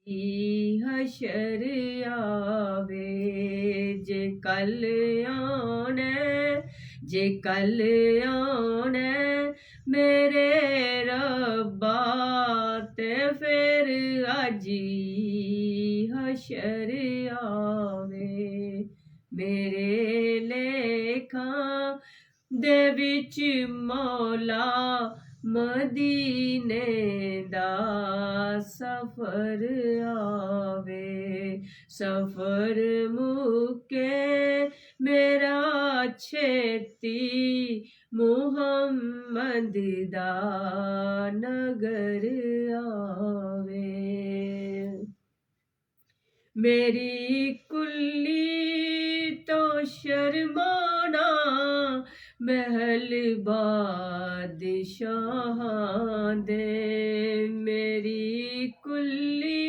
हशर आवे जे कल आना जे कल आना मेरे रब्बा ते फिर अज हशर आवे मेरे लेखा दे विच मौला मदीने दा सफर आवे सफर मुके मेरा छेती मुहम्मद दा नगर आवे मेरी कुल्ली तो शर्माना महल बादशाह दे मेरी कुल्ली